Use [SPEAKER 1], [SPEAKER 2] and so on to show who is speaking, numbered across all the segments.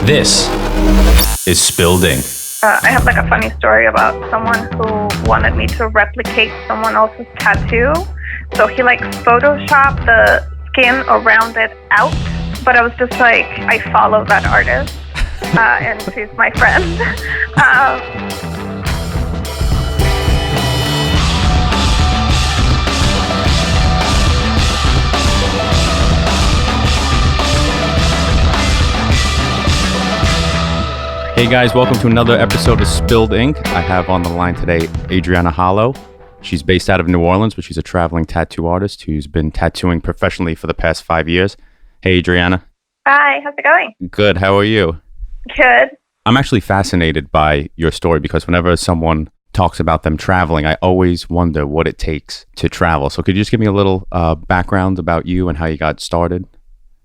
[SPEAKER 1] This is Spilled Ink.
[SPEAKER 2] I have like a funny story about someone who wanted me to replicate someone else's tattoo. So he like photoshopped the skin around it out, but I was just like, I follow that artist, and she's my friend.
[SPEAKER 1] Hey guys, welcome to another episode of Spilled Ink. I have on the line today Adriana Hallow. She's based out of New Orleans, but she's a traveling tattoo artist who's been tattooing professionally for the past 5 years. Hey Adriana.
[SPEAKER 2] Hi, how's it going?
[SPEAKER 1] Good, how are you?
[SPEAKER 2] Good.
[SPEAKER 1] I'm actually fascinated by your story because whenever someone talks about them traveling, I always wonder what it takes to travel. So could you just give me a little background about you and how you got started?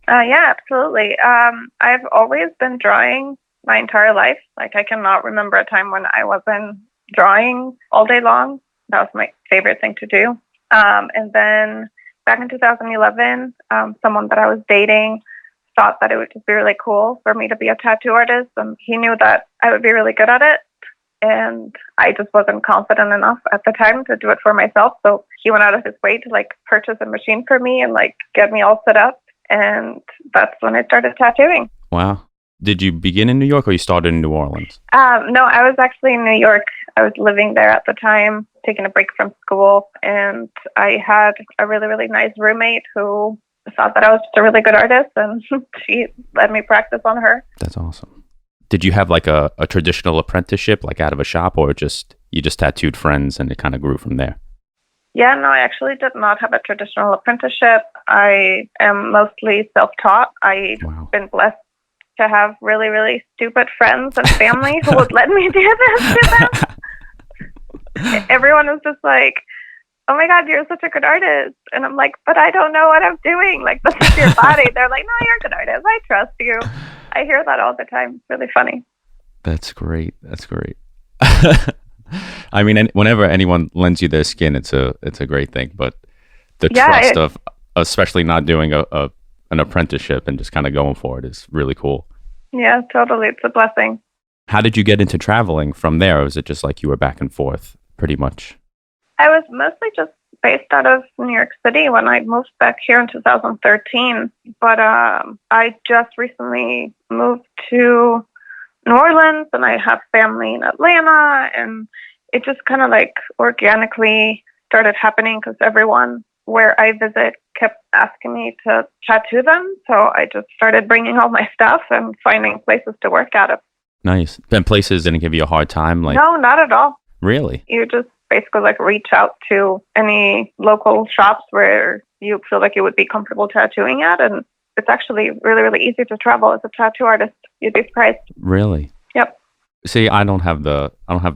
[SPEAKER 2] Yeah, absolutely. I've always been drawing my entire life. Like, I cannot remember a time when I wasn't drawing all day long. That was my favorite thing to do. And then back in 2011, someone that I was dating thought that it would just be really cool for me to be a tattoo artist. And he knew that I would be really good at it. And I just wasn't confident enough at the time to do it for myself. So he went out of his way to like purchase a machine for me and like get me all set up. And that's when I started tattooing.
[SPEAKER 1] Wow. Did you begin in New York or you started in New Orleans?
[SPEAKER 2] No, I was actually in New York. I was living there at the time, taking a break from school. And I had a really, really nice roommate who thought that I was just a really good artist. And she let me practice on her.
[SPEAKER 1] That's awesome. Did you have like a traditional apprenticeship, like out of a shop, or you just tattooed friends and it kind of grew from there?
[SPEAKER 2] Yeah, no, I actually did not have a traditional apprenticeship. I am mostly self-taught. I've been blessed to have really, really stupid friends and family who would let me do this to them. Everyone was just like, oh my God, you're such a good artist. And I'm like, but I don't know what I'm doing. Like, this is your body. They're like, no, you're a good artist. I trust you. I hear that all the time. It's really funny.
[SPEAKER 1] That's great. That's great. I mean, whenever anyone lends you their skin, it's a great thing. But the trust of, especially not doing an apprenticeship and just kind of going for it is really cool.
[SPEAKER 2] Yeah, totally. It's a blessing.
[SPEAKER 1] How did you get into traveling from there? Or was it just like you were back and forth pretty much?
[SPEAKER 2] I was mostly just based out of New York City when I moved back here in 2013. But I just recently moved to New Orleans and I have family in Atlanta. And it just kind of like organically started happening because everyone where I visit kept asking me to tattoo them. So I just started bringing all my stuff and finding places to work out of.
[SPEAKER 1] Nice. And places didn't give you a hard time? Like,
[SPEAKER 2] no, not at all.
[SPEAKER 1] Really?
[SPEAKER 2] You just basically like reach out to any local shops where you feel like you would be comfortable tattooing at. And it's actually really, really easy to travel as a tattoo artist. You'd be surprised.
[SPEAKER 1] Really?
[SPEAKER 2] Yep.
[SPEAKER 1] See, I don't have the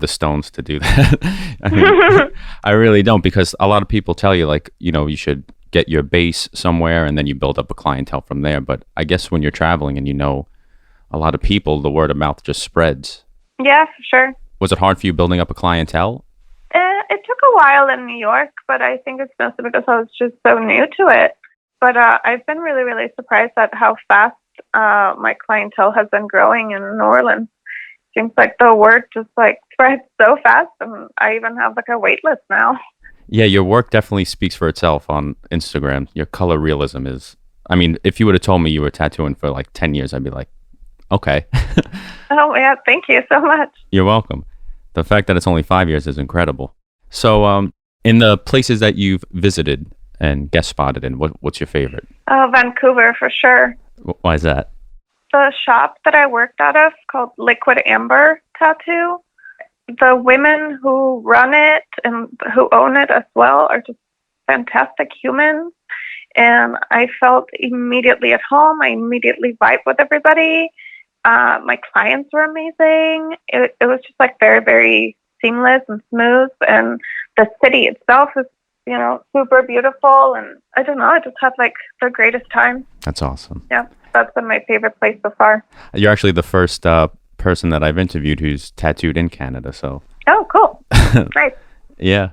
[SPEAKER 1] stones to do that. I mean, I really don't, because a lot of people tell you like, you should get your base somewhere and then you build up a clientele from there. But I guess when you're traveling and a lot of people, the word of mouth just spreads.
[SPEAKER 2] Yeah, for sure.
[SPEAKER 1] Was it hard for you building up a clientele?
[SPEAKER 2] It took a while in New York, but I think it's mostly because I was just so new to it. But I've been really, really surprised at how fast my clientele has been growing in New Orleans. Seems like the word just like spreads so fast, and I even have like a wait list now.
[SPEAKER 1] Yeah, your work definitely speaks for itself on Instagram. Your color realism is, I mean, if you would have told me you were tattooing for like 10 years, I'd be like, okay.
[SPEAKER 2] Oh yeah, thank you so much.
[SPEAKER 1] You're welcome. The fact that it's only 5 years is incredible. So in the places that you've visited and guest spotted in, what's your favorite?
[SPEAKER 2] Oh, Vancouver for sure.
[SPEAKER 1] Why is that?
[SPEAKER 2] The shop that I worked out of called Liquid Amber Tattoo. The women who run it and who own it as well are just fantastic humans. And I felt immediately at home. I immediately vibed with everybody. My clients were amazing. It was just like very, very seamless and smooth. And the city itself is, super beautiful. And I don't know, I just had like the greatest time.
[SPEAKER 1] That's awesome.
[SPEAKER 2] Yeah, that's been my favorite place so far.
[SPEAKER 1] You're actually the first person that I've interviewed who's tattooed in Canada. So.
[SPEAKER 2] Oh, cool. Nice.
[SPEAKER 1] Yeah.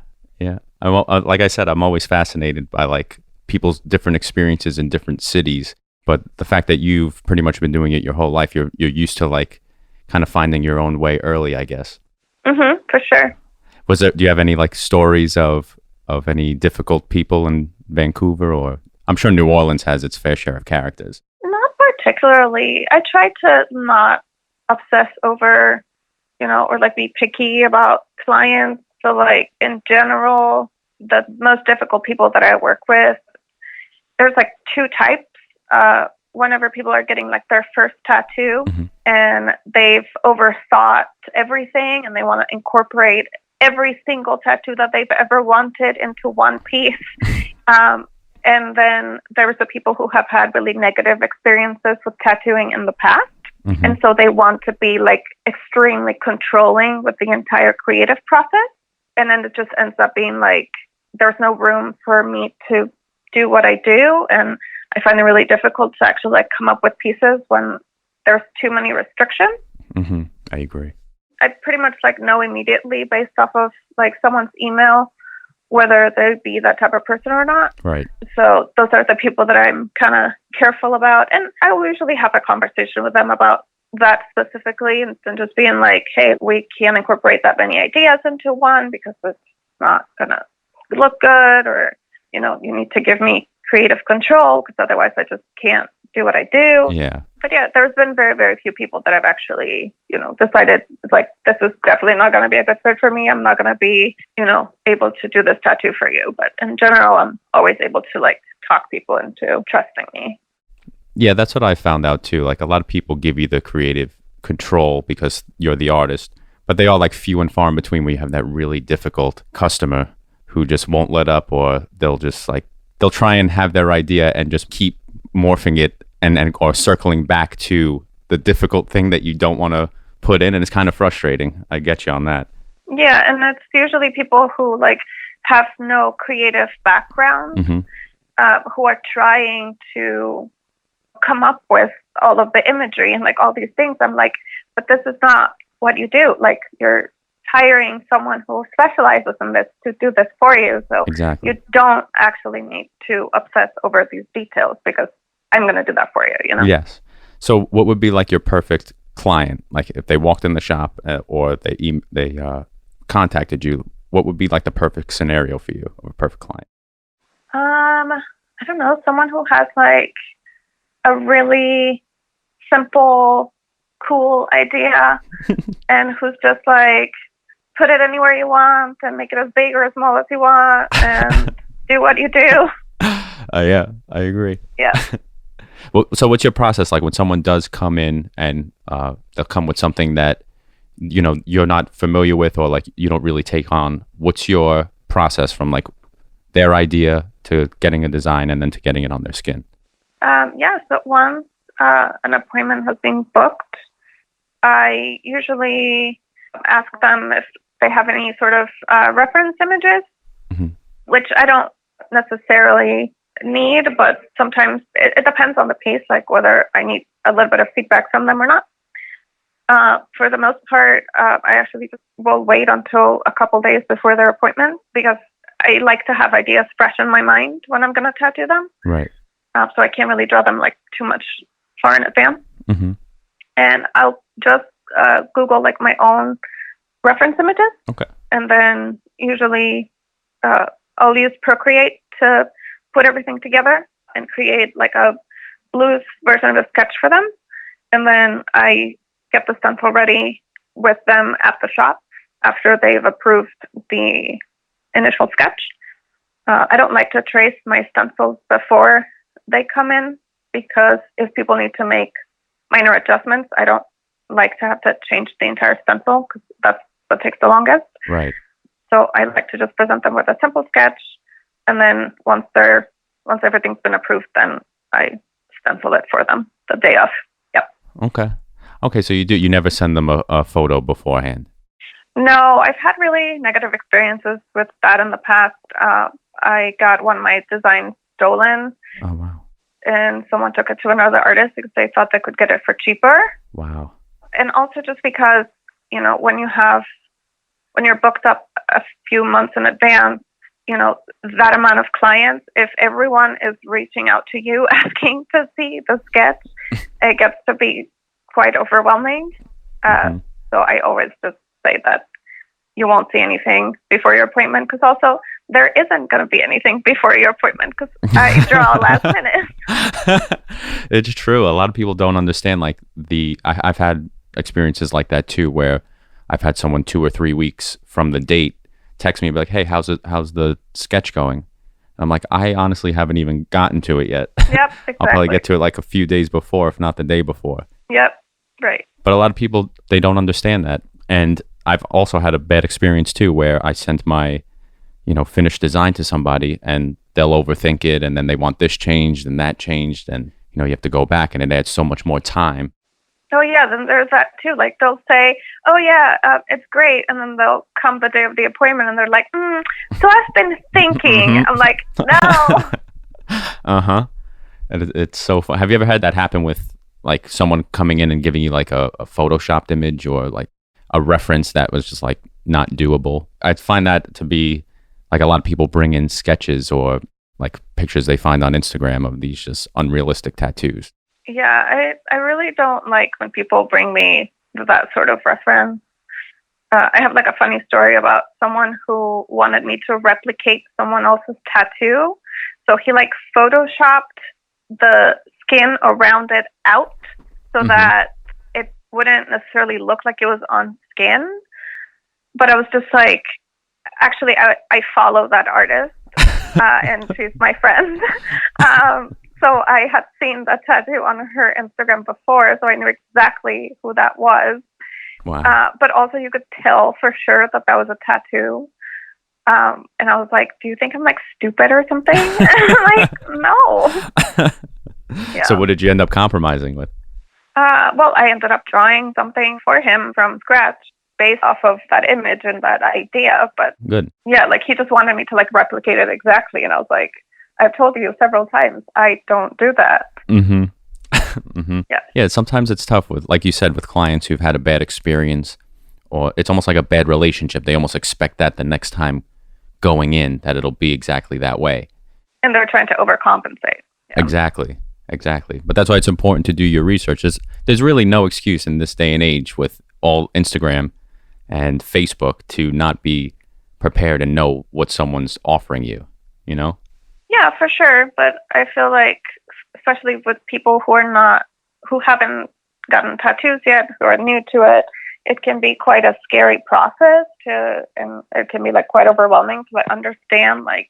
[SPEAKER 1] Like I said, I'm always fascinated by like people's different experiences in different cities. But the fact that you've pretty much been doing it your whole life, you're used to like kind of finding your own way early, I guess.
[SPEAKER 2] For sure.
[SPEAKER 1] Do you have any like stories of any difficult people in Vancouver, or I'm sure New Orleans has its fair share of characters?
[SPEAKER 2] Not particularly. I try to not obsess over, or like be picky about clients. So like in general, the most difficult people that I work with, there's like two types. Whenever people are getting like their first tattoo and they've overthought everything and they want to incorporate every single tattoo that they've ever wanted into one piece. And then there's the people who have had really negative experiences with tattooing in the past. And so they want to be like extremely controlling with the entire creative process. And then it just ends up being like, there's no room for me to do what I do. And I find it really difficult to actually like come up with pieces when there's too many restrictions.
[SPEAKER 1] I agree.
[SPEAKER 2] I pretty much like know immediately based off of like someone's email whether they'd be that type of person or not.
[SPEAKER 1] Right.
[SPEAKER 2] So those are the people that I'm kind of careful about. And I will usually have a conversation with them about that specifically and just being like, hey, we can't incorporate that many ideas into one because it's not going to look good, or, you need to give me creative control because otherwise I just can't do what I do.
[SPEAKER 1] Yeah.
[SPEAKER 2] But yeah, there's been very, very few people that have actually, decided like, this is definitely not going to be a good fit for me. I'm not going to be, able to do this tattoo for you. But in general, I'm always able to like talk people into trusting me.
[SPEAKER 1] Yeah, that's what I found out too. Like a lot of people give you the creative control because you're the artist, but they are like few and far in between where you have that really difficult customer who just won't let up, or they'll try and have their idea and just keep morphing it and or circling back to the difficult thing that you don't want to put in, and it's kind of frustrating. I get you on that.
[SPEAKER 2] Yeah, and it's usually people who like have no creative background, who are trying to come up with all of the imagery and like all these things. I'm like, but this is not what you do. Like, you're hiring someone who specializes in this to do this for you. So
[SPEAKER 1] exactly.
[SPEAKER 2] You don't actually need to obsess over these details because I'm going to do that for you,
[SPEAKER 1] Yes. So what would be like your perfect client? Like if they walked in the shop or they contacted you, what would be like the perfect scenario for you of a perfect client?
[SPEAKER 2] I don't know, someone who has like a really simple, cool idea and who's just like, put it anywhere you want and make it as big or as small as you want and do what you do.
[SPEAKER 1] Yeah, I agree.
[SPEAKER 2] Yeah.
[SPEAKER 1] Well, so what's your process like when someone does come in and they'll come with something that you're not familiar with or like you don't really take on? What's your process from like their idea to getting a design and then to getting it on their skin?
[SPEAKER 2] So once an appointment has been booked, I usually ask them if they have any sort of reference images, which I don't necessarily need, but sometimes it depends on the piece, like whether I need a little bit of feedback from them or not. For the most part, I actually just will wait until a couple days before their appointment because I like to have ideas fresh in my mind when I'm going to tattoo them.
[SPEAKER 1] Right.
[SPEAKER 2] So I can't really draw them like too much far in advance. And I'll just Google like my own reference images.
[SPEAKER 1] Okay.
[SPEAKER 2] And then usually I'll use Procreate to put everything together and create like a loose version of a sketch for them. And then I get the stencil ready with them at the shop after they've approved the initial sketch. I don't like to trace my stencils before they come in because if people need to make minor adjustments, I don't like to have to change the entire stencil because that's what takes the longest.
[SPEAKER 1] Right.
[SPEAKER 2] So I like to just present them with a simple sketch, and then once everything's been approved, then I stencil it for them the day of. Yep.
[SPEAKER 1] Okay. So you never send them a photo beforehand?
[SPEAKER 2] No, I've had really negative experiences with that in the past. I got one of my designs stolen.
[SPEAKER 1] Oh wow.
[SPEAKER 2] And someone took it to another artist because they thought they could get it for cheaper.
[SPEAKER 1] Wow. And
[SPEAKER 2] also just because, when you're booked up a few months in advance, that amount of clients, if everyone is reaching out to you asking to see the sketch, it gets to be quite overwhelming. So I always just say that you won't see anything before your appointment, because also there isn't going to be anything before your appointment because I draw last minute.
[SPEAKER 1] It's true. A lot of people don't understand, like, I've had experiences like that too, where I've had someone 2 or 3 weeks from the date text me and be like, hey, how's the sketch going? And I'm like, I honestly haven't even gotten to it yet.
[SPEAKER 2] Yep, exactly.
[SPEAKER 1] I'll probably get to it like a few days before, if not the day before.
[SPEAKER 2] Yep, right.
[SPEAKER 1] But a lot of people, they don't understand that. And I've also had a bad experience too, where I sent my, finished design to somebody and they'll overthink it, and then they want this changed and that changed, and you have to go back, and it adds so much more time.
[SPEAKER 2] Oh yeah, then there's that too. Like they'll say, "Oh yeah, it's great," and then they'll come the day of the appointment, and they're like, "So I've been thinking." I'm like, "No."
[SPEAKER 1] And it's so fun. Have you ever had that happen with like someone coming in and giving you like a photoshopped image or like a reference that was just like not doable? I find that to be like a lot of people bring in sketches or like pictures they find on Instagram of these just unrealistic tattoos.
[SPEAKER 2] Yeah, I really don't like when people bring me that sort of reference. I have like a funny story about someone who wanted me to replicate someone else's tattoo. So he like photoshopped the skin around it out so that it wouldn't necessarily look like it was on skin. But I was just like, actually, I follow that artist and she's my friend. So I had seen the tattoo on her Instagram before, so I knew exactly who that was.
[SPEAKER 1] Wow.
[SPEAKER 2] But also you could tell for sure that was a tattoo. And I was like, do you think I'm like stupid or something? Like, no. Yeah.
[SPEAKER 1] So what did you end up compromising with?
[SPEAKER 2] Well, I ended up drawing something for him from scratch based off of that image and that idea. But
[SPEAKER 1] good.
[SPEAKER 2] Yeah, like he just wanted me to like replicate it exactly. And I was like, I've told you several times, I don't do that.
[SPEAKER 1] Yeah, sometimes it's tough with, like you said, with clients who've had a bad experience, or it's almost like a bad relationship. They almost expect that the next time going in, that it'll be exactly that way.
[SPEAKER 2] And they're trying to overcompensate.
[SPEAKER 1] Yeah. Exactly. But that's why it's important to do your research. There's really no excuse in this day and age with all Instagram and Facebook to not be prepared and know what someone's offering you,
[SPEAKER 2] Yeah, for sure. But I feel like, especially with people who haven't gotten tattoos yet, who are new to it, it can be quite a scary process and it can be like quite overwhelming to like understand like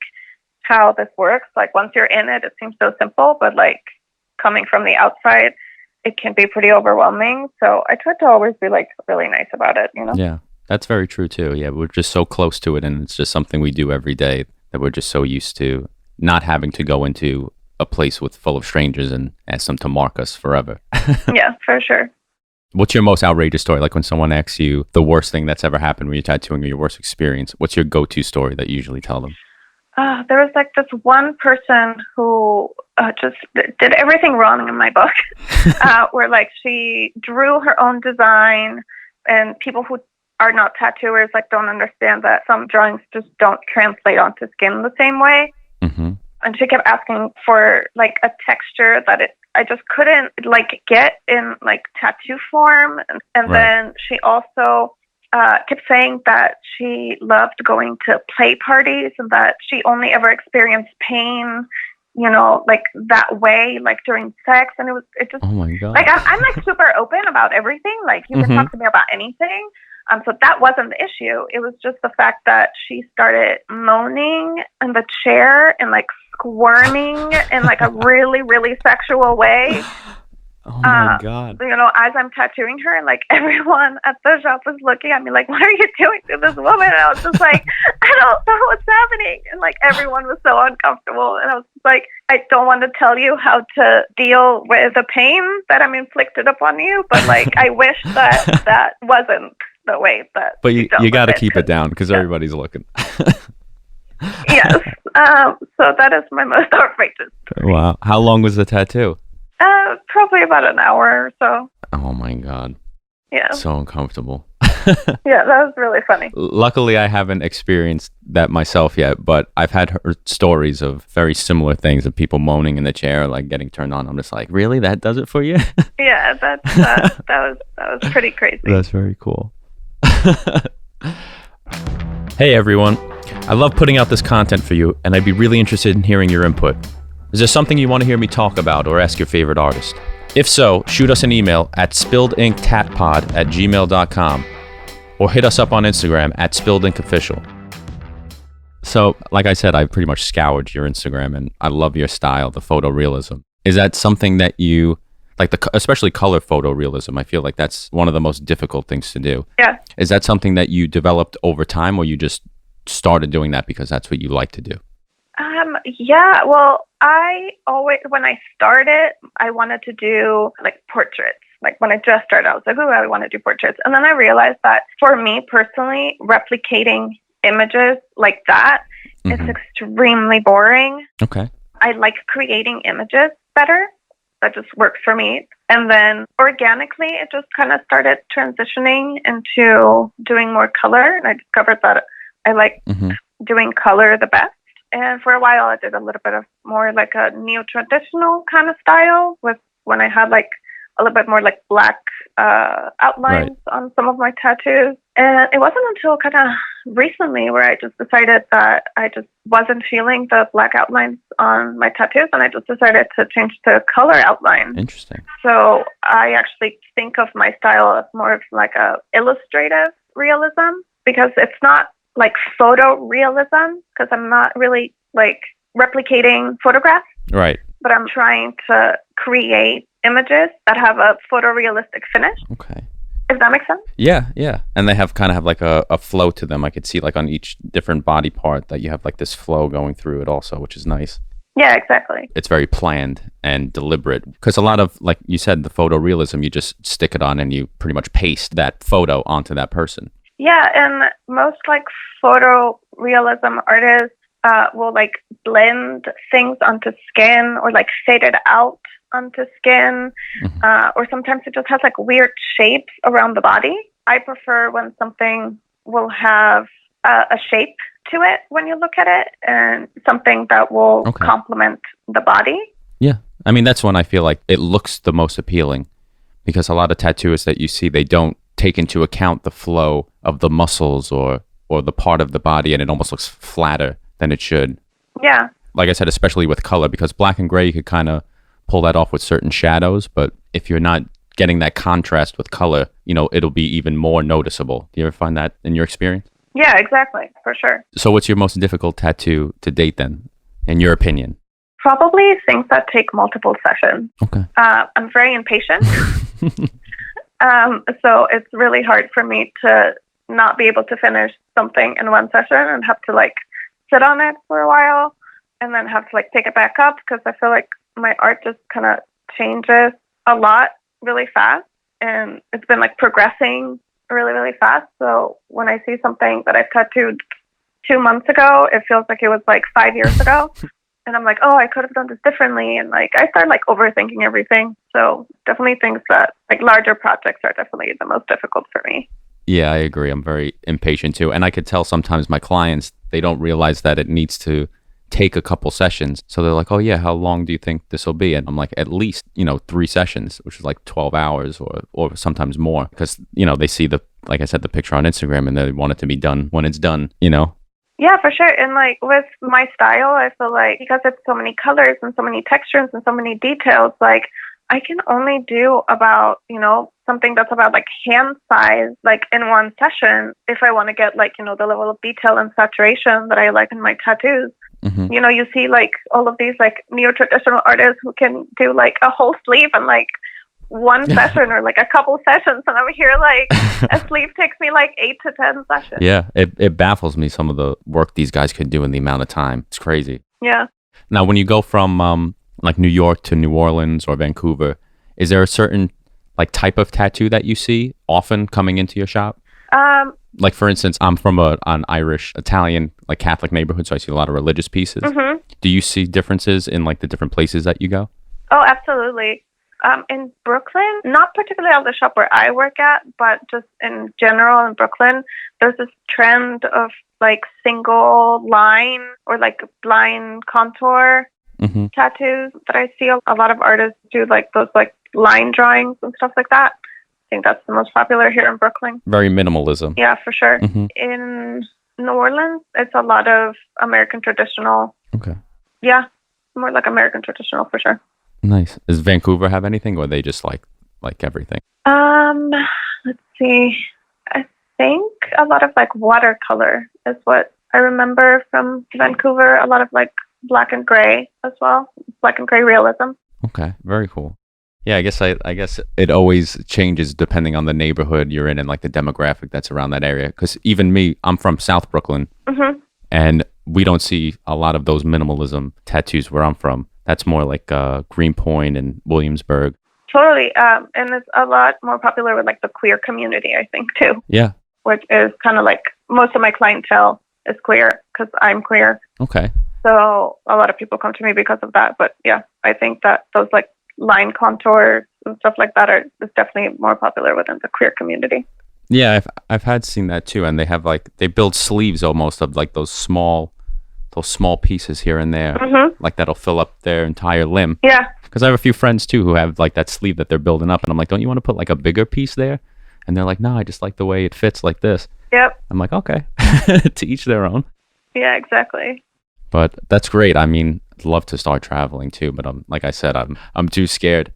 [SPEAKER 2] how this works. Like once you're in it, it seems so simple, but like coming from the outside, it can be pretty overwhelming. So I try to always be like really nice about it,
[SPEAKER 1] Yeah, that's very true too. Yeah, we're just so close to it, and it's just something we do every day that we're just so used to not having to go into a place full of strangers and ask them to mark us forever.
[SPEAKER 2] Yeah, for sure.
[SPEAKER 1] What's your most outrageous story? Like when someone asks you the worst thing that's ever happened when you're tattooing, or your worst experience, what's your go-to story that you usually tell them?
[SPEAKER 2] There was like this one person who just did everything wrong in my book, where like she drew her own design, and people who are not tattooers like don't understand that some drawings just don't translate onto skin the same way. And she kept asking for like a texture that I just couldn't like get in like tattoo form, and
[SPEAKER 1] Right.
[SPEAKER 2] Then she also kept saying that she loved going to play parties and that she only ever experienced pain, like that way, like during sex. And it just,
[SPEAKER 1] Oh my God.
[SPEAKER 2] like, I'm like super open about everything. Like you can talk to me about anything. So that wasn't the issue. It was just the fact that she started moaning in the chair and like squirming in like a really, really sexual way.
[SPEAKER 1] Oh my God.
[SPEAKER 2] As I'm tattooing her, and like everyone at the shop was looking at me like, what are you doing to this woman? And I was just like, I don't know what's happening. And like everyone was so uncomfortable. And I was just like, I don't want to tell you how to deal with the pain that I'm inflicted upon you, but like I wish that wasn't the way that.
[SPEAKER 1] But you got to keep it down because everybody's looking.
[SPEAKER 2] Yes. So that is my most outrageous story.
[SPEAKER 1] Wow. How long was the tattoo?
[SPEAKER 2] Probably about an hour or so.
[SPEAKER 1] Oh my God.
[SPEAKER 2] Yeah.
[SPEAKER 1] So uncomfortable.
[SPEAKER 2] Yeah, that was really funny.
[SPEAKER 1] Luckily, I haven't experienced that myself yet, but I've had heard stories of very similar things of people moaning in the chair, like getting turned on. I'm just like, really? That does it for you?
[SPEAKER 2] Yeah, that was pretty crazy.
[SPEAKER 1] That's very cool. Hey, everyone. I love putting out this content for you, and I'd be really interested in hearing your input. Is there something you want to hear me talk about or ask your favorite artist? If so, shoot us an email at spilledinktatpod@gmail.com or hit us up on Instagram at spilledinkofficial. So, like I said, I pretty much scoured your Instagram, and I love your style, the photorealism. Is that something that you, like, especially color photorealism? I feel like that's one of the most difficult things to do.
[SPEAKER 2] Yeah.
[SPEAKER 1] Is that something that you developed over time, or you just started doing that because that's what you like to do?
[SPEAKER 2] Yeah, well, when I started, I wanted to do like portraits. Like when I just started, I was like, oh, I want to do portraits. And then I realized that for me personally, replicating images like that is extremely boring.
[SPEAKER 1] Okay.
[SPEAKER 2] I like creating images better. That just works for me. And then organically, it just kind of started transitioning into doing more color. And I discovered that I like doing color the best. And for a while, I did a little bit of more like a neo-traditional kind of style with when I had like a little bit more like black outlines on some of my tattoos. And it wasn't until kind of recently where I just decided that I just wasn't feeling the black outlines on my tattoos, and I just decided to change to color outline.
[SPEAKER 1] Interesting.
[SPEAKER 2] So I actually think of my style as more of like a illustrative realism, because it's not like photorealism, because I'm not really like replicating photographs.
[SPEAKER 1] Right.
[SPEAKER 2] But I'm trying to create images that have a photorealistic finish.
[SPEAKER 1] Okay.
[SPEAKER 2] If that makes sense?
[SPEAKER 1] Yeah, yeah. And they have kind of like a flow to them. I could see like on each different body part that you have like this flow going through it also, which is nice.
[SPEAKER 2] Yeah, exactly.
[SPEAKER 1] It's very planned and deliberate, because a lot of, like you said, the photorealism, you just stick it on and you pretty much paste that photo onto that person.
[SPEAKER 2] Yeah, and most like photorealism artists will like blend things onto skin or like fade it out onto skin, or sometimes it just has like weird shapes around the body. I prefer when something will have a shape to it when you look at it, and something that will complement the body. Yeah,
[SPEAKER 1] I mean, that's when I feel like it looks the most appealing, because a lot of tattooists that you see, they don't take into account the flow of the muscles or the part of the body, and it almost looks flatter than it should.
[SPEAKER 2] Yeah.
[SPEAKER 1] Like I said, especially with color, because black and gray, you could kind of pull that off with certain shadows, but if you're not getting that contrast with color, you know, it'll be even more noticeable. Do you ever find that in your experience?
[SPEAKER 2] Yeah, exactly, for sure.
[SPEAKER 1] So what's your most difficult tattoo to date then, in your opinion?
[SPEAKER 2] Probably things that take multiple sessions.
[SPEAKER 1] Okay.
[SPEAKER 2] I'm very impatient. So it's really hard for me to not be able to finish something in one session and have to like sit on it for a while and then have to like pick it back up, because I feel like my art just kind of changes a lot really fast, and it's been like progressing really, really fast. So when I see something that I've tattooed 2 months ago, it feels like it was like 5 years ago. And I'm like, oh, I could have done this differently. And like, I start like overthinking everything. So definitely things that like larger projects are definitely the most difficult for me.
[SPEAKER 1] Yeah, I agree. I'm very impatient too. And I could tell sometimes my clients, they don't realize that it needs to take a couple sessions. So they're like, oh yeah, how long do you think this will be? And I'm like, at least, 3 sessions, which is like 12 hours or sometimes more. Because, they see like I said, the picture on Instagram, and they want it to be done when it's done,
[SPEAKER 2] Yeah, for sure. And like with my style, I feel like because it's so many colors and so many textures and so many details, like I can only do about, something that's about like hand size, like in one session, if I want to get like, the level of detail and saturation that I like in my tattoos.
[SPEAKER 1] Mm-hmm.
[SPEAKER 2] You see like all of these like neo-traditional artists who can do like a whole sleeve in like one session or like a couple sessions, and I'm here like a sleeve takes me like 8 to 10 sessions.
[SPEAKER 1] Yeah, it baffles me, some of the work these guys could do in the amount of time. It's crazy.
[SPEAKER 2] Yeah.
[SPEAKER 1] Now, when you go from like New York to New Orleans or Vancouver, is there a certain like type of tattoo that you see often coming into your shop? Like for instance, I'm from an Irish, Italian, like Catholic neighborhood, so I see a lot of religious pieces. Mm-hmm. Do you see differences in like the different places that you go?
[SPEAKER 2] Oh, absolutely. In Brooklyn, not particularly at the shop where I work at, but just in general in Brooklyn, there's this trend of like single line or like line contour tattoos that I see a lot of artists do, like those like line drawings and stuff like that. I think that's the most popular here in Brooklyn.
[SPEAKER 1] Very minimalism.
[SPEAKER 2] Yeah, for sure. In New Orleans, it's a lot of American traditional.
[SPEAKER 1] Okay.
[SPEAKER 2] Yeah, more like American traditional for sure.
[SPEAKER 1] Nice. Does Vancouver have anything, or they just like everything?
[SPEAKER 2] Let's see. I think a lot of like watercolor is what I remember from Vancouver. A lot of like black and gray as well. Black and gray realism.
[SPEAKER 1] Okay, very cool. Yeah, I guess it always changes depending on the neighborhood you're in and like the demographic that's around that area. Because even me, I'm from South Brooklyn, and we don't see a lot of those minimalism tattoos where I'm from. That's more like Greenpoint and Williamsburg.
[SPEAKER 2] Totally. And it's a lot more popular with like the queer community, I think, too.
[SPEAKER 1] Yeah.
[SPEAKER 2] Which is kind of like most of my clientele is queer because I'm queer.
[SPEAKER 1] Okay.
[SPEAKER 2] So a lot of people come to me because of that. But yeah, I think that those like line contours and stuff like that is definitely more popular within the queer community.
[SPEAKER 1] Yeah, I've had seen that too, and they have like they build sleeves almost of like those small pieces here and there, like that'll fill up their entire limb.
[SPEAKER 2] Yeah. Because
[SPEAKER 1] I have a few friends too who have like that sleeve that they're building up, and I'm like, don't you want to put like a bigger piece there? And they're like, no, I just like the way it fits like this.
[SPEAKER 2] Yep.
[SPEAKER 1] I'm like, okay, to each their own.
[SPEAKER 2] Yeah, exactly.
[SPEAKER 1] But that's great. I mean, I'd love to start traveling too, but like I said, I'm too scared.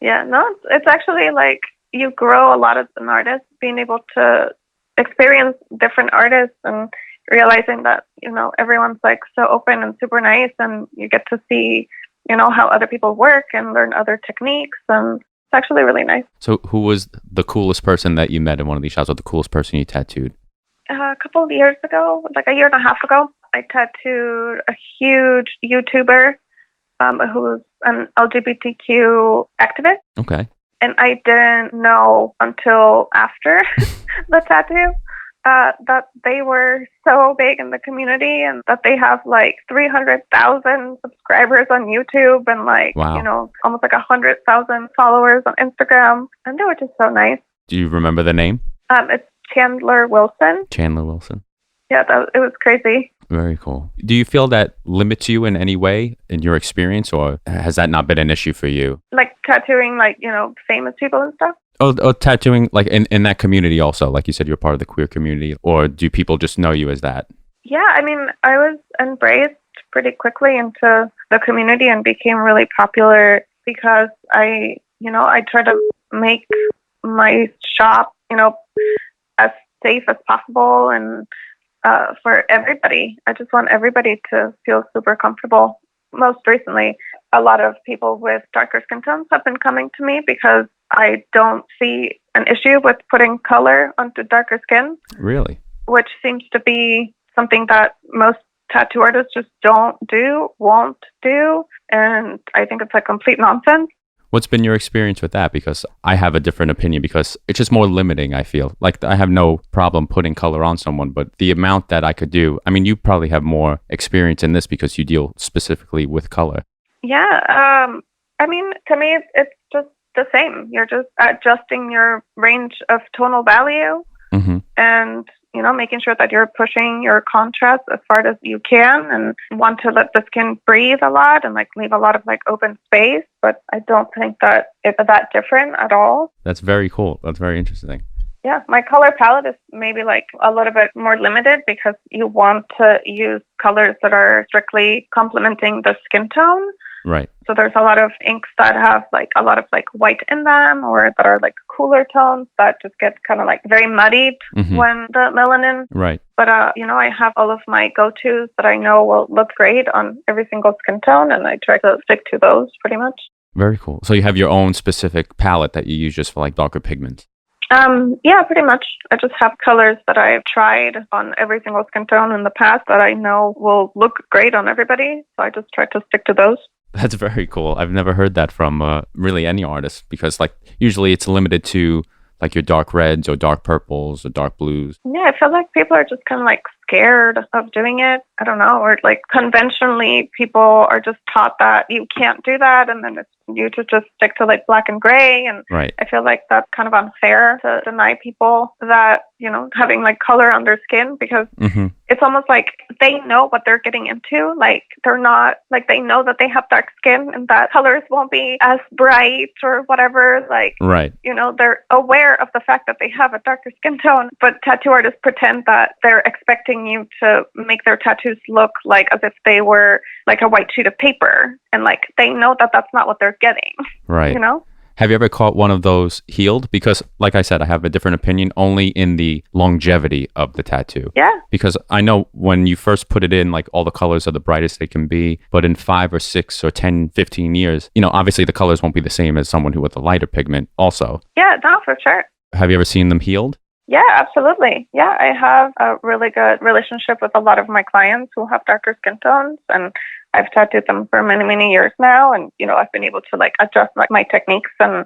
[SPEAKER 2] Yeah, no, it's actually like you grow a lot as an artist, being able to experience different artists and realizing that, you know, everyone's like so open and super nice, and you get to see, you know, how other people work and learn other techniques, and it's actually really nice.
[SPEAKER 1] So who was the coolest person that you met in one of these shops, or the coolest person you tattooed?
[SPEAKER 2] A couple of years ago, like a year and a half ago, I tattooed a huge YouTuber who was an LGBTQ activist.
[SPEAKER 1] Okay.
[SPEAKER 2] And I didn't know until after the tattoo that they were so big in the community, and that they have like 300,000 subscribers on YouTube and like, you know, almost like 100,000 followers on Instagram. And they were just so nice.
[SPEAKER 1] Do you remember the name?
[SPEAKER 2] It's Chandler Wilson.
[SPEAKER 1] Chandler Wilson.
[SPEAKER 2] Yeah, it was crazy.
[SPEAKER 1] Very cool. Do you feel that limits you in any way in your experience, or has that not been an issue for you?
[SPEAKER 2] Like tattooing, like, you know, famous people and stuff?
[SPEAKER 1] Oh, tattooing, like in that community also, like you said, you're part of the queer community, or do people just know you as that?
[SPEAKER 2] Yeah, I mean, I was embraced pretty quickly into the community and became really popular because I try to make my shop, you know, as safe as possible and for everybody. I just want everybody to feel super comfortable. Most recently, a lot of people with darker skin tones have been coming to me because I don't see an issue with putting color onto darker skin.
[SPEAKER 1] Really?
[SPEAKER 2] Which seems to be something that most tattoo artists just won't do. And I think it's like complete nonsense.
[SPEAKER 1] What's been your experience with that? Because I have a different opinion, because it's just more limiting, I feel. Like, I have no problem putting color on someone, but the amount that I could do, I mean, you probably have more experience in this because you deal specifically with color.
[SPEAKER 2] Yeah. I mean, to me, it's just the same. You're just adjusting your range of tonal value and, you know, making sure that you're pushing your contrast as far as you can and want to let the skin breathe a lot and like leave a lot of like open space. But I don't think that it's that different at all.
[SPEAKER 1] That's very cool. That's very interesting.
[SPEAKER 2] Yeah, my color palette is maybe like a little bit more limited because you want to use colors that are strictly complementing the skin tone.
[SPEAKER 1] Right.
[SPEAKER 2] So there's a lot of inks that have like a lot of like white in them, or that are like cooler tones that just get kind of like very muddied when the melanin.
[SPEAKER 1] Right.
[SPEAKER 2] But you know, I have all of my go-tos that I know will look great on every single skin tone, and I try to stick to those pretty much. Very
[SPEAKER 1] cool. So you have your own specific palette that you use just for like darker pigments.
[SPEAKER 2] Yeah, pretty much. I just have colors that I've tried on every single skin tone in the past that I know will look great on everybody. So I just try to stick to those.
[SPEAKER 1] That's very cool. I've never heard that from really any artist, because like usually it's limited to like your dark reds or dark purples or dark blues.
[SPEAKER 2] Yeah, I feel like people are just kind of like scared of doing it. I don't know. Or like conventionally, people are just taught that you can't do that, and then it's you to just stick to like black and gray. And
[SPEAKER 1] Right.
[SPEAKER 2] I feel like that's kind of unfair to deny people that, having like color on their skin, because it's almost like they know what they're getting into. Like they're not like they know that they have dark skin and that colors won't be as bright or whatever. Like,
[SPEAKER 1] right.
[SPEAKER 2] They're aware of the fact that they have a darker skin tone, but tattoo artists pretend that they're expecting you to make their tattoos look like as if they were like a white sheet of paper. And like they know that that's not what they're getting.
[SPEAKER 1] Right. Have you ever caught one of those healed? Because like I said, I have a different opinion only in the longevity of the tattoo.
[SPEAKER 2] Yeah.
[SPEAKER 1] Because I know when you first put it in, like all the colors are the brightest they can be. But in 5 or 6 or 10, 15 years, obviously the colors won't be the same as someone who with a lighter pigment also.
[SPEAKER 2] Yeah, no, for sure.
[SPEAKER 1] Have you ever seen them healed?
[SPEAKER 2] Yeah, absolutely. Yeah, I have a really good relationship with a lot of my clients who have darker skin tones, and I've tattooed them for many, many years now. And, I've been able to like adjust like my techniques. And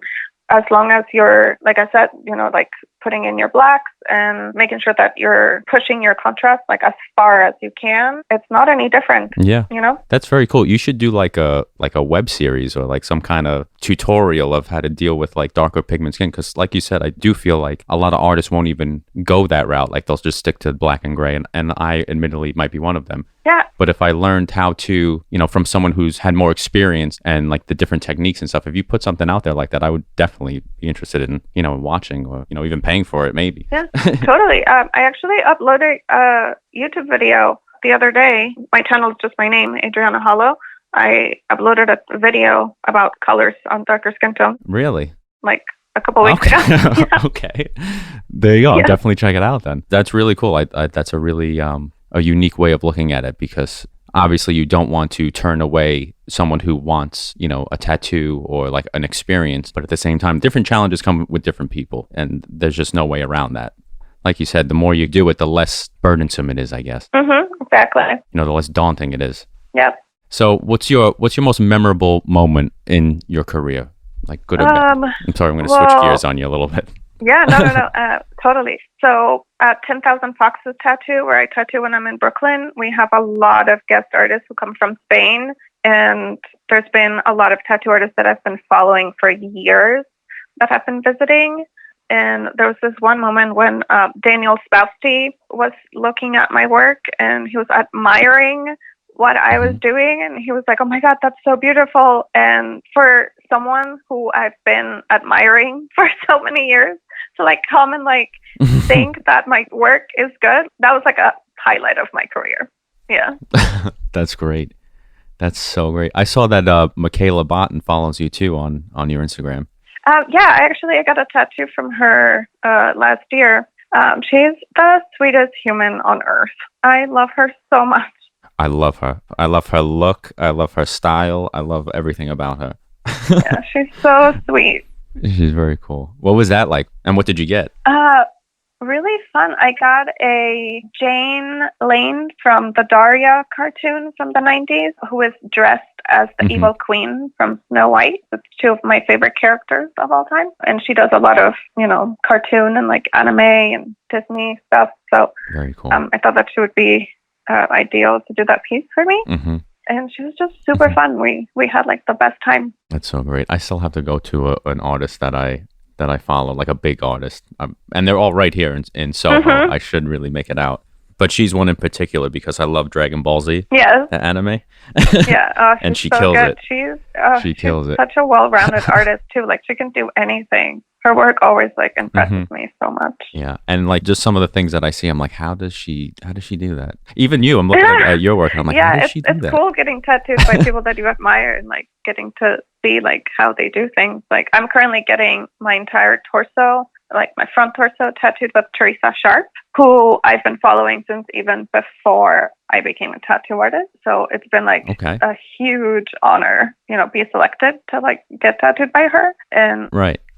[SPEAKER 2] as long as you're, like I said, like putting in your blacks and making sure that you're pushing your contrast like as far as you can, it's not any different.
[SPEAKER 1] Yeah. That's very cool. You should do like a web series or like some kind of tutorial of how to deal with like darker pigment skin. Because like you said, I do feel like a lot of artists won't even go that route. Like they'll just stick to black and gray. And I admittedly might be one of them.
[SPEAKER 2] Yeah.
[SPEAKER 1] But if I learned how to, from someone who's had more experience and like the different techniques and stuff, if you put something out there like that, I would definitely be interested in, watching or, even paying for it maybe.
[SPEAKER 2] Yeah, totally. I actually uploaded a YouTube video the other day. My channel is just my name, Adriana Hallow. I uploaded a video about colors on darker skin tone.
[SPEAKER 1] Really?
[SPEAKER 2] Like a couple weeks ago. Yeah.
[SPEAKER 1] Okay. There you go. Yeah. Definitely check it out then. That's really cool. I that's a really a unique way of looking at it, because obviously you don't want to turn away someone who wants, a tattoo or like an experience, but at the same time, different challenges come with different people, and there's just no way around that. Like you said, the more you do it, the less burdensome it is, I guess.
[SPEAKER 2] Exactly.
[SPEAKER 1] The less daunting it is.
[SPEAKER 2] Yep.
[SPEAKER 1] So what's your most memorable moment in your career? Like good or bad? I'm sorry, I'm going to switch gears on you a little bit.
[SPEAKER 2] Yeah, no, totally. So at 10,000 Foxes Tattoo, where I tattoo when I'm in Brooklyn, we have a lot of guest artists who come from Spain. And there's been a lot of tattoo artists that I've been following for years that have been visiting. And there was this one moment when Daniel Spousty was looking at my work and he was admiring what I was doing. And he was like, "Oh my God, that's so beautiful." And for someone who I've been admiring for so many years to like come and like think that my work is good, that was like a highlight of my career. Yeah.
[SPEAKER 1] That's great. That's so great. I saw that Michaela Botten follows you too on your Instagram.
[SPEAKER 2] Yeah, I got a tattoo from her last year. She's the sweetest human on earth. I love her so much.
[SPEAKER 1] I love her. I love her look. I love her style. I love everything about her.
[SPEAKER 2] Yeah, she's so sweet.
[SPEAKER 1] She's very cool. What was that like? And what did you get?
[SPEAKER 2] Really fun. I got a Jane Lane from the Daria cartoon from the 90s, who is dressed as the evil queen from Snow White. It's two of my favorite characters of all time. And she does a lot of, cartoon and like anime and Disney stuff. So
[SPEAKER 1] very cool.
[SPEAKER 2] I thought that she would be ideal to do that piece for me. And she was just super fun. We had like the best time.
[SPEAKER 1] That's so great. I still have to go to an artist that I follow, like a big artist, and they're all right here in Soho. I should really make it out, but she's one in particular because I love Dragon Ball Z.
[SPEAKER 2] Yes.
[SPEAKER 1] The anime.
[SPEAKER 2] Yeah.
[SPEAKER 1] And she
[SPEAKER 2] so
[SPEAKER 1] kills
[SPEAKER 2] good.
[SPEAKER 1] it. She kills it.
[SPEAKER 2] Such a well-rounded artist too. Like she can do anything. Her work always like impresses me so much.
[SPEAKER 1] Yeah, and like just some of the things that I see, I'm like, how does she do that? Even you, I'm looking at your work, and I'm like, how does she do that?
[SPEAKER 2] It's cool getting tattooed by people that you admire and like getting to see like how they do things. Like I'm currently getting my entire torso, like my front torso, tattooed with Teresa Sharp, who I've been following since even before I became a tattoo artist. So it's been like a huge honor, be selected to like get tattooed by her, and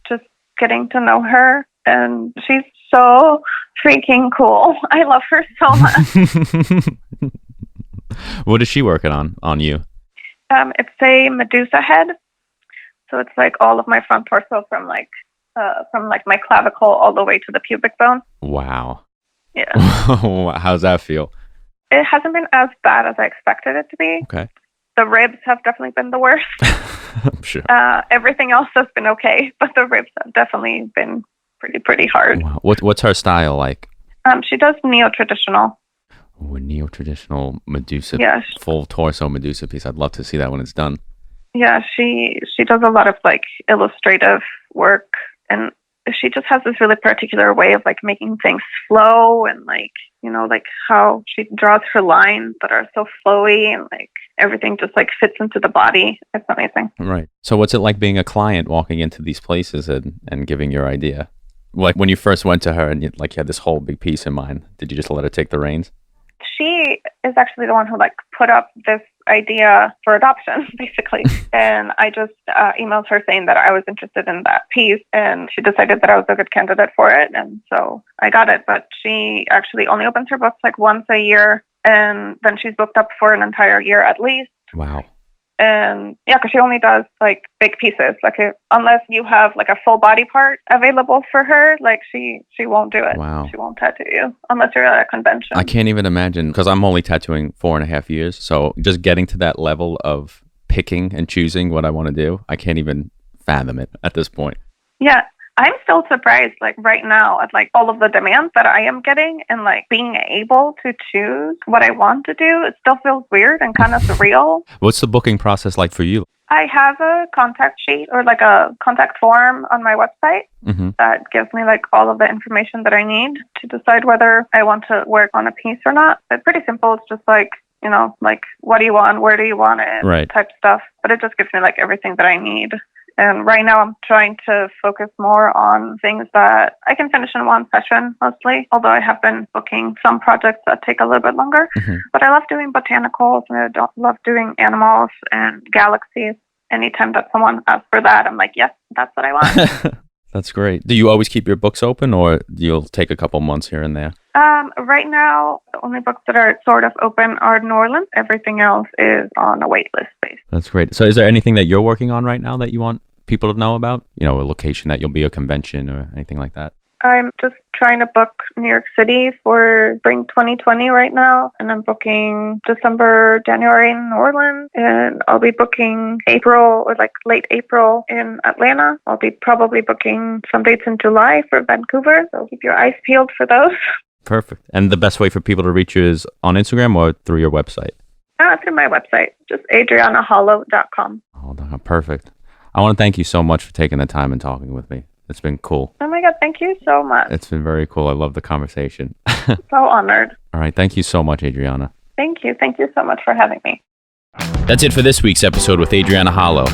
[SPEAKER 2] just getting to know her, and she's so freaking cool. I love her so much.
[SPEAKER 1] What is she working on you?
[SPEAKER 2] It's a Medusa head, so it's like all of my front torso from my clavicle all the way to the pubic bone.
[SPEAKER 1] Wow,
[SPEAKER 2] Yeah.
[SPEAKER 1] How's that feel?
[SPEAKER 2] It hasn't been as bad as I expected it to be.
[SPEAKER 1] Okay.
[SPEAKER 2] The ribs have definitely been the worst.
[SPEAKER 1] I'm sure.
[SPEAKER 2] Everything else has been okay, but the ribs have definitely been pretty hard.
[SPEAKER 1] Wow. What's her style like?
[SPEAKER 2] She does neo-traditional.
[SPEAKER 1] Oh, a neo-traditional Medusa,
[SPEAKER 2] Yes.
[SPEAKER 1] full torso Medusa piece. I'd love to see that when it's done.
[SPEAKER 2] Yeah, she does a lot of like illustrative work, and she just has this really particular way of like making things flow, and like, you know, like how she draws her lines that are so flowy, and like everything just like fits into the body. It's amazing.
[SPEAKER 1] Right. So what's it like being a client walking into these places and giving your idea? Like when you first went to her and you had this whole big piece in mind, did you just let her take the reins?
[SPEAKER 2] She is actually the one who like put up this idea for adoption, basically. And I just emailed her saying that I was interested in that piece, and she decided that I was a good candidate for it. And so I got it. But she actually only opens her books like once a year, and then she's booked up for an entire year at least.
[SPEAKER 1] Wow.
[SPEAKER 2] And yeah, because she only does like big pieces. Like unless you have like a full body part available for her, like she won't do it.
[SPEAKER 1] Wow.
[SPEAKER 2] She won't tattoo you unless you're at a convention.
[SPEAKER 1] I can't even imagine, because I'm only tattooing 4.5 years. So just getting to that level of picking and choosing what I want to do, I can't even fathom it at this point.
[SPEAKER 2] Yeah. I'm still surprised, like right now, at like all of the demands that I am getting, and like being able to choose what I want to do. It still feels weird and kind of surreal.
[SPEAKER 1] What's the booking process like for you?
[SPEAKER 2] I have a contact sheet or like a contact form on my website that gives me like all of the information that I need to decide whether I want to work on a piece or not. It's pretty simple. It's just like, you know, like what do you want? Where do you want it?
[SPEAKER 1] Right.
[SPEAKER 2] Type stuff. But it just gives me like everything that I need. And right now I'm trying to focus more on things that I can finish in one session mostly, although I have been booking some projects that take a little bit longer. But I love doing botanicals, and I love doing animals and galaxies. Anytime that someone asks for that, I'm like, yes, that's what I want.
[SPEAKER 1] That's great. Do you always keep your books open, or you'll take a couple months here and there?
[SPEAKER 2] Right now, the only books that are sort of open are New Orleans. Everything else is on a wait list base.
[SPEAKER 1] That's great. So is there anything that you're working on right now that you want people to know about? You know, a location that you'll be, a convention or anything like that?
[SPEAKER 2] I'm just trying to book New York City for spring 2020 right now. And I'm booking December, January in New Orleans. And I'll be booking April or like late April in Atlanta. I'll be probably booking some dates in July for Vancouver. So keep your eyes peeled for those.
[SPEAKER 1] Perfect. And the best way for people to reach you is on Instagram or through your website?
[SPEAKER 2] Through my website, just adrianahallow.com.
[SPEAKER 1] Oh, perfect. I want to thank you so much for taking the time and talking with me. It's been cool.
[SPEAKER 2] Oh my God, thank you so much.
[SPEAKER 1] It's been very cool. I love the conversation.
[SPEAKER 2] So honored.
[SPEAKER 1] All right. Thank you so much, Adriana.
[SPEAKER 2] Thank you. Thank you so much for having me.
[SPEAKER 1] That's it for this week's episode with Adriana Hallow.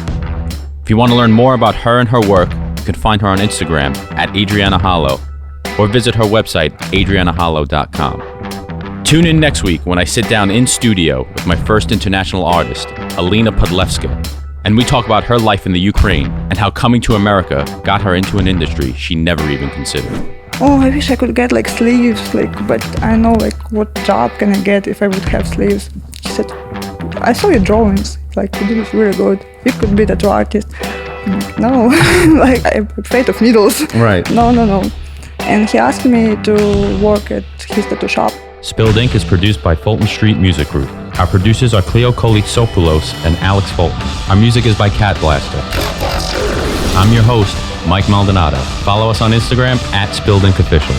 [SPEAKER 1] If you want to learn more about her and her work, you can find her on Instagram at Adriana Hallow, or visit her website, adrianahallow.com. Tune in next week when I sit down in studio with my first international artist, Alina Podlevska, and we talk about her life in the Ukraine and how coming to America got her into an industry she never even considered.
[SPEAKER 3] Oh, I wish I could get like sleeves, but I know like what job can I get if I would have sleeves. He said, I saw your drawings, like you do this really good. You could be tattoo artist. I'm like, no, like I'm afraid of needles.
[SPEAKER 1] Right.
[SPEAKER 3] No. And he asked me to work at his tattoo shop.
[SPEAKER 1] Spilled Ink is produced by Fulton Street Music Group. Our producers are Cleo Kolitsopoulos and Alex Fulton. Our music is by Cat Blaster. I'm your host, Mike Maldonado. Follow us on Instagram at Spilled Ink Official.